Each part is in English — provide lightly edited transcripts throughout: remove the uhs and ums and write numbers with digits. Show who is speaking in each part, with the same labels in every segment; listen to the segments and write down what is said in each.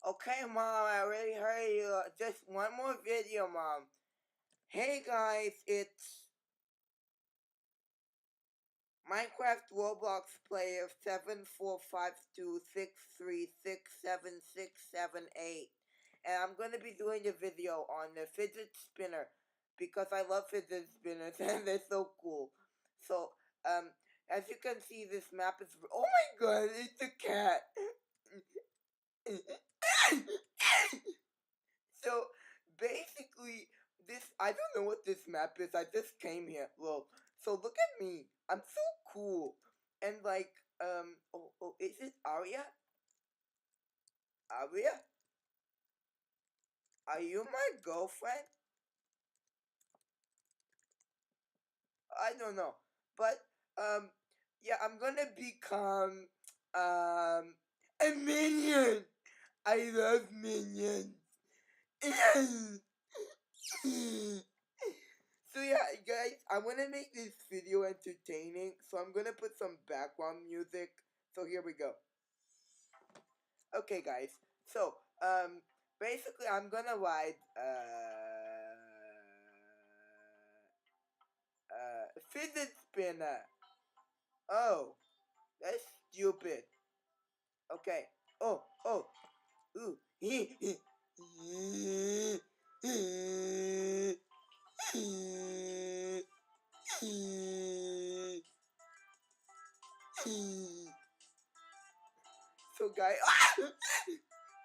Speaker 1: Okay, Mom, I really heard you. Just one more video, Mom. Hey, guys, it's Minecraft Roblox player 745263676778. And I'm going to be doing a video on the fidget spinner because I love fidget spinners and they're so cool. So, as you can see, this map is... Oh my god, it's a cat! So basically, I don't know what this map is. I just came here. Well, so look at me. I'm so cool. And like, is it Aria? Aria? Are you my girlfriend? I don't know. But, yeah, I'm gonna become, a minion. I love minions. So yeah, guys, I want to make this video entertaining, so I'm gonna put some background music. So here we go. Okay, guys. So, basically, I'm gonna ride, fidget spinner. Oh, that's stupid. Okay. Oh, ooh. So guys,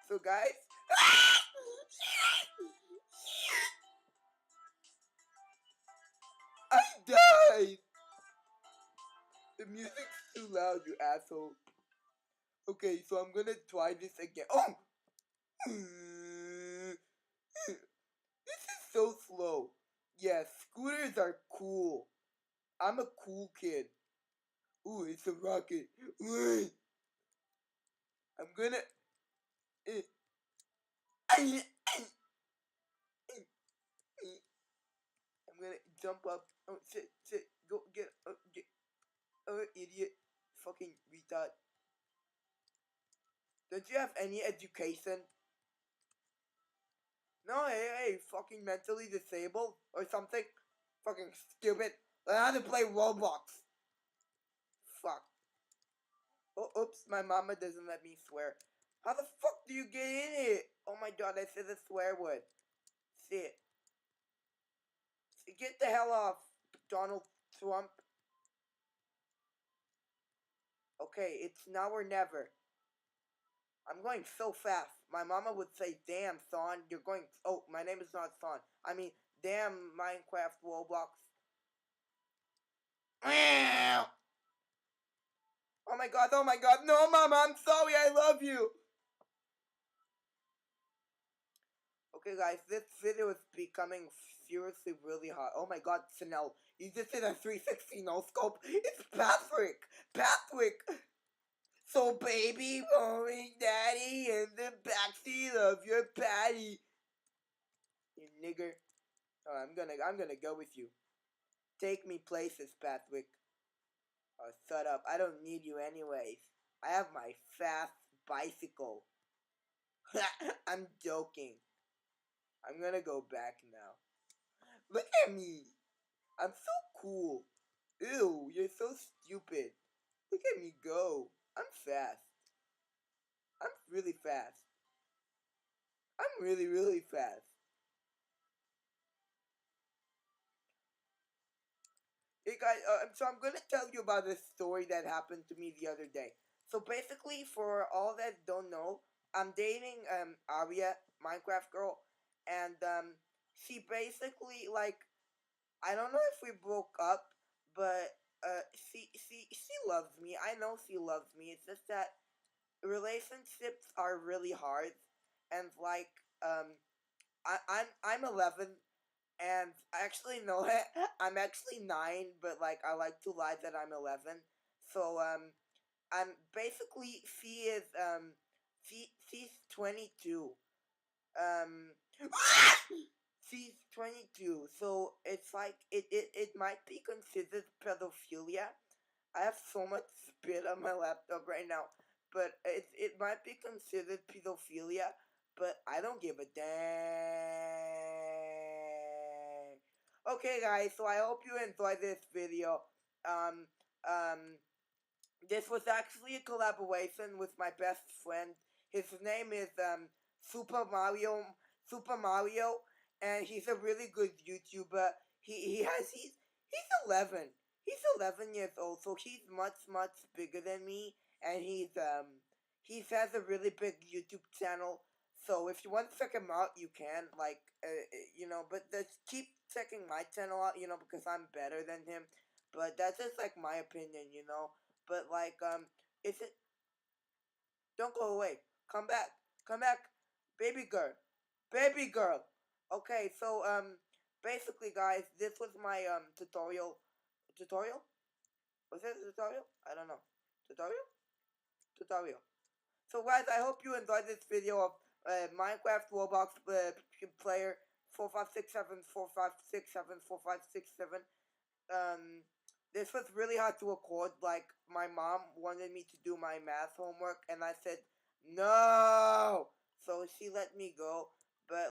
Speaker 1: so guys, I died. The music's too loud, you asshole. Okay, so I'm gonna try this again. Oh, this is so slow. Yeah, scooters are cool. I'm a cool kid. Ooh, it's a rocket. I'm gonna. I'm gonna jump up. Oh, sit. Go get. Oh, idiot. Fucking retard. Don't you have any education? No, hey, fucking mentally disabled or something? Fucking stupid. Learn how to play Roblox. Fuck. Oh, oops, my mama doesn't let me swear. How the fuck do you get in it? Oh my god, I said a swear word. Sit. Get the hell off, Donald Trump. Okay, it's now or never. I'm going so fast. My mama would say, damn, son, you're going... Oh, my name is not son. I mean, damn, Minecraft Roblox. Oh my god, no, mama, I'm sorry, I love you. Okay, guys, this video is becoming seriously really hot. Oh my god, Chanel, you just did a 360 no scope. It's Patrick. So, baby, mommy, daddy, in the backseat of your patty. You nigger. Oh, I'm gonna go with you. Take me places, Patrick. Oh, shut up. I don't need you anyways. I have my fast bicycle. I'm joking. I'm gonna go back now. Look at me. I'm so cool. Ew, you're so stupid. Look at me go. I'm fast. I'm really fast. I'm really fast. Hey guys, so I'm gonna tell you about a story that happened to me the other day. So basically, for all that don't know, I'm dating Aria, Minecraft girl, and she basically like I don't know if we broke up, but she loves me. I know she loves me. It's just that relationships are really hard, and like I'm 11, and actually no, I'm actually 9, but like I like to lie that I'm 11. So I'm basically she's 22. Um. She's 22, so it's like it might be considered pedophilia. I have so much spit on my laptop right now, but it might be considered pedophilia. but I don't give a dang. Okay, guys, so I hope you enjoyed this video. This was actually a collaboration with my best friend. His name is Super Mario, and he's a really good YouTuber. He's 11. He's 11 years old, so he's much bigger than me, and he has a really big YouTube channel. So if you want to check him out, you can, like, but just keep checking my channel out, because I'm better than him. But that's just like my opinion. But like, is it? Don't go away. Come back. Come back, baby girl. Baby girl. Okay, so basically, guys, this was my tutorial. Tutorial? Was it a tutorial? I don't know. Tutorial? Tutorial. So guys, I hope you enjoyed this video of Minecraft Roblox player 456745674567. This was really hard to record. Like, my mom wanted me to do my math homework, and I said no. So she let me go.